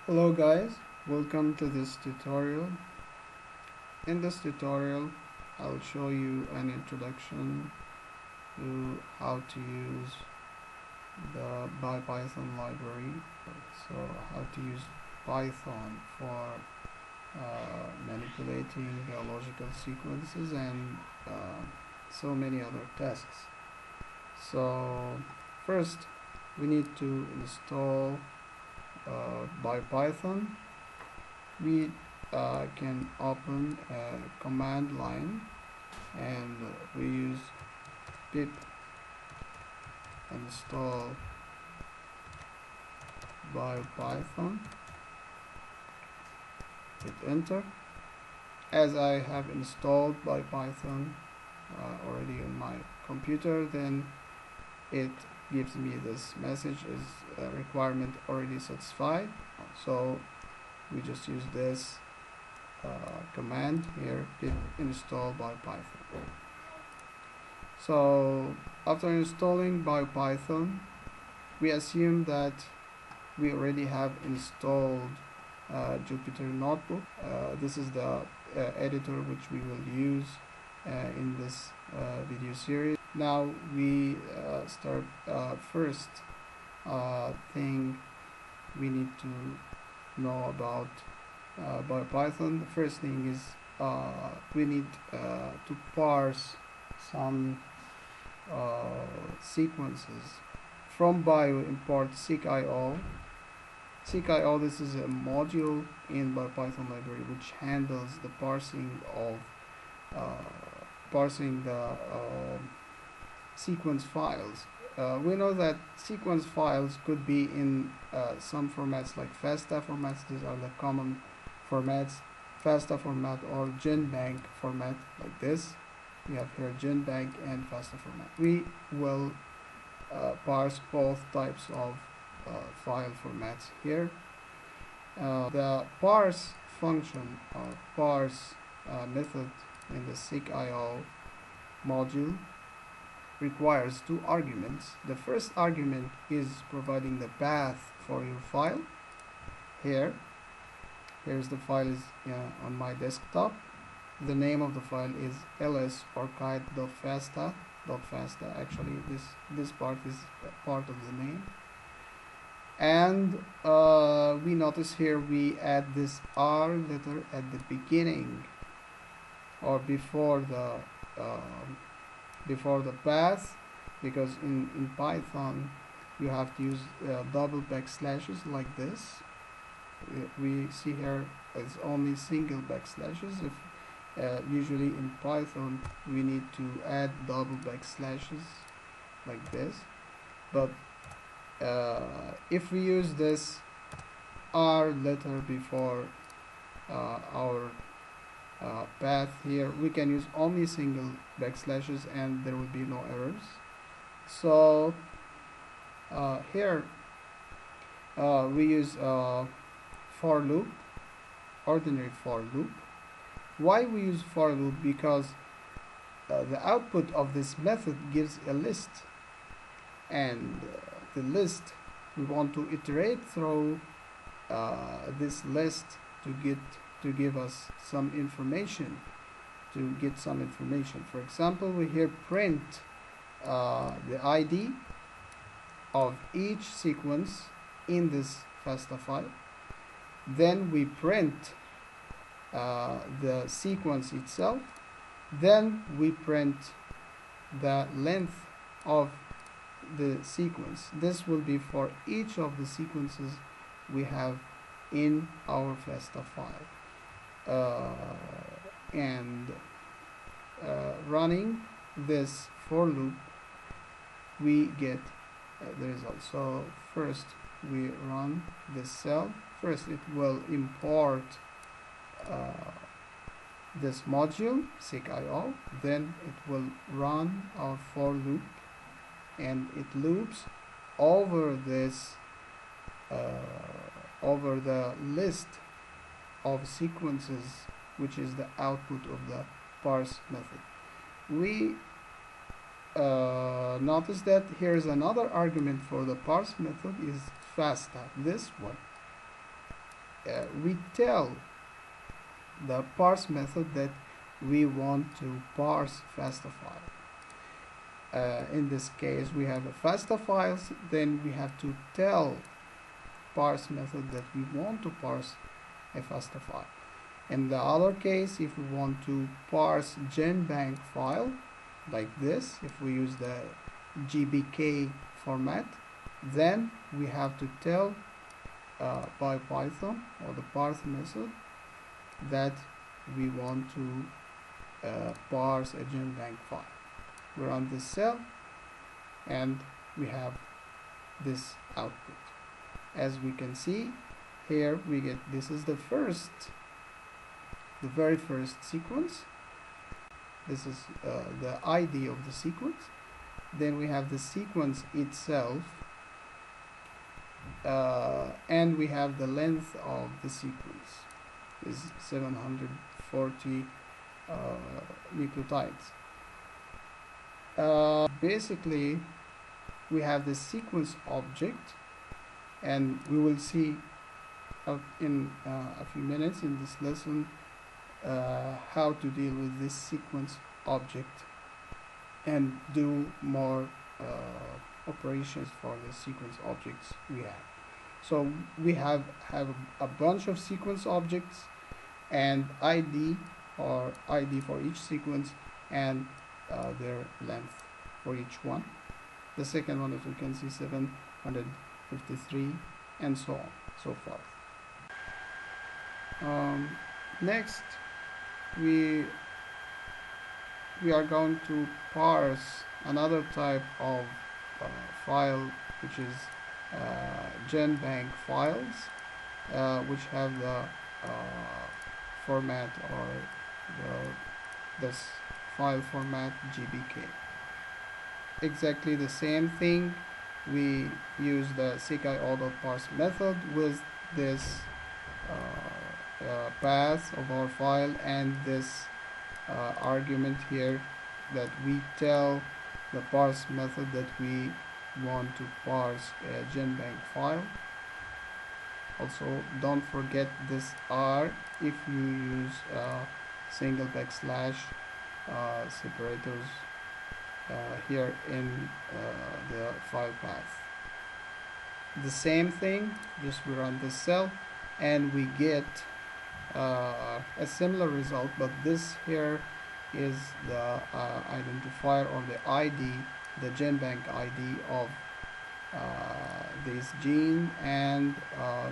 Hello guys, welcome to this tutorial. In this tutorial I'll show you an introduction to how to use the Biopython library. So how to use Python for manipulating logical sequences and so many other tasks. So first we need to install Biopython. We can open a command line and we use pip install Biopython. Hit enter. As I have installed Biopython already on my computer, then it gives me this message is requirement already satisfied. So we just use this command here, pip install Biopython. So after installing Biopython, we assume that we already have installed Jupyter Notebook. This is the editor which we will use in this video series. Now we start first thing we need to know about Biopython. The first thing is we need to parse some sequences. From Bio import seek.io. Seek.io, this is a module in Biopython library which handles the parsing of the sequence files. We know that sequence files could be in some formats like FASTA formats. These are the common formats, FASTA format or GenBank format like this. We have here GenBank and FASTA format. We will parse both types of file formats here. The parse function or parse method in the seek.io module requires two arguments. The first argument is providing the path for your file. Here's the file is on my desktop. The name of the file is ls.archive.fasta. Actually, this part is part of the name. And we notice here we add this R letter at the beginning or before the path, because in Python you have to use double backslashes like this. We see here it's only single backslashes. If usually in Python we need to add double backslashes like this, but if we use this R letter before our path here, we can use only single backslashes and there will be no errors. So here we use for loop, ordinary for loop. Why we use for loop? Because the output of this method gives a list, and the list we want to iterate through this list to give us some information, For example, we here print the ID of each sequence in this FASTA file. Then we print the sequence itself. Then we print the length of the sequence. This will be for each of the sequences we have in our FASTA file. Running this for loop, we get the result. So first we run this cell. First it will import this module seek.io, then it will run our for loop, and it loops over this over the list of sequences, which is the output of the parse method. We notice that here is another argument for the parse method is FASTA, this one. we tell the parse method that we want to parse FASTA file. In this case, we have a FASTA files, then we have to tell parse method that we want to parse a FASTA file. In the other case, if we want to parse GenBank file like this, if we use the GBK format, then we have to tell Biopython or the parse method that we want to parse a GenBank file. We run this cell and we have this output. As we can see here, we get this is the very first sequence. This is the ID of the sequence. Then we have the sequence itself, and we have the length of the sequence is 740 nucleotides. Basically, we have the sequence object, and we will see in a few minutes in this lesson how to deal with this sequence object and do more operations for the sequence objects we have. So we have a bunch of sequence objects and ID or ID for each sequence and their length for each one. The second one, as we can see, 753 and so on, so forth. Next, we are going to parse another type of file, which is GenBank files, which have the format or this file format GBK. Exactly the same thing. We use the seek.io.parse method with this path of our file and this argument here that we tell the parse method that we want to parse a GenBank file. Also, don't forget this R if you use single backslash separators here in the file path. The same thing, just we run this cell and we get a similar result, but this here is the identifier or the ID, the GenBank ID of this gene and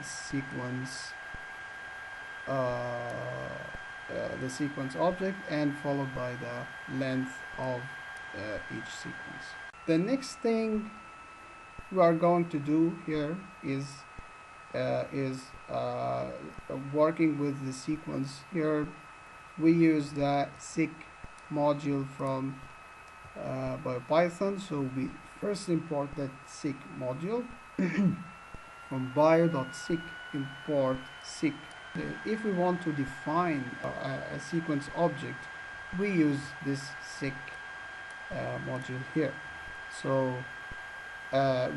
sequence, the sequence object, and followed by the length of each sequence. The next thing we are going to do here is working with the sequence. Here we use the seq module from Biopython, so we first import that seq module from bio.seq import seq. If we want to define a sequence object, we use this seq module here. So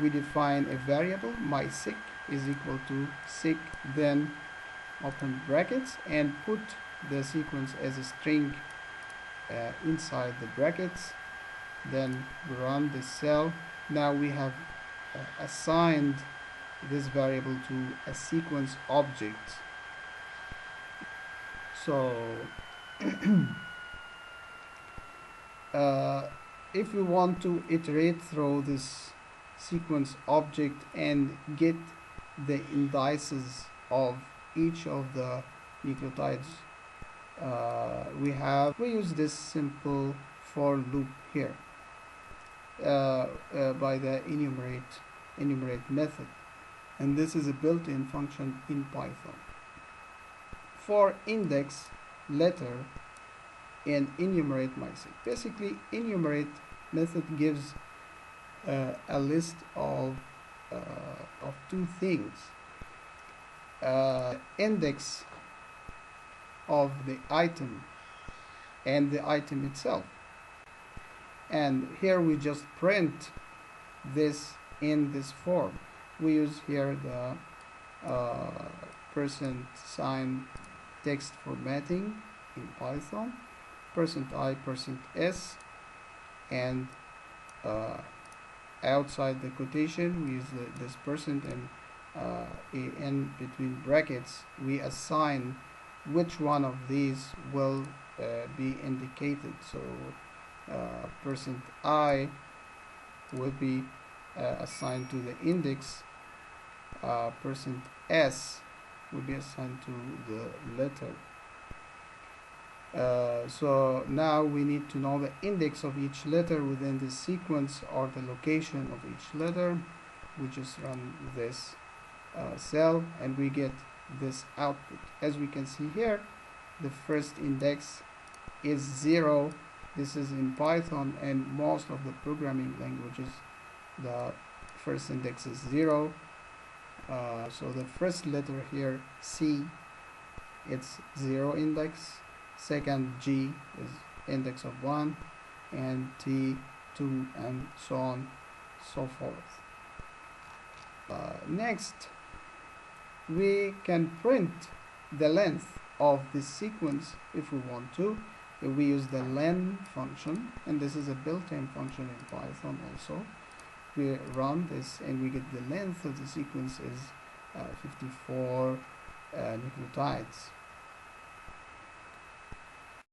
we define a variable, mySeq is equal to seq, then open brackets and put the sequence as a string inside the brackets. Then we run this cell. Now we have assigned this variable to a sequence object. So if we want to iterate through this sequence object and get the indices of each of the nucleotides we use this simple for loop here by the enumerate method, and this is a built-in function in Python. For index letter and enumerate mySeq, basically enumerate method gives a list of two things: index of the item and the item itself, and here we just print this in this form. We use here the %sign text formatting in Python, %i, %s, and outside the quotation we use this percent, and in between brackets we assign which one of these will be indicated. So %i will be assigned to the index, %s will be assigned to the letter. So now we need to know the index of each letter within the sequence, or the location of each letter. We just run this cell and we get this output. As we can see here, the first index is 0. This is in Python, and most of the programming languages the first index is 0. So the first letter here, C, it's 0 index. Second, G is index of 1, and T 2, and so on, so forth. Next, we can print the length of this sequence if we want to. We use the len function, and this is a built-in function in Python also. We run this and we get the length of the sequence is 54 nucleotides.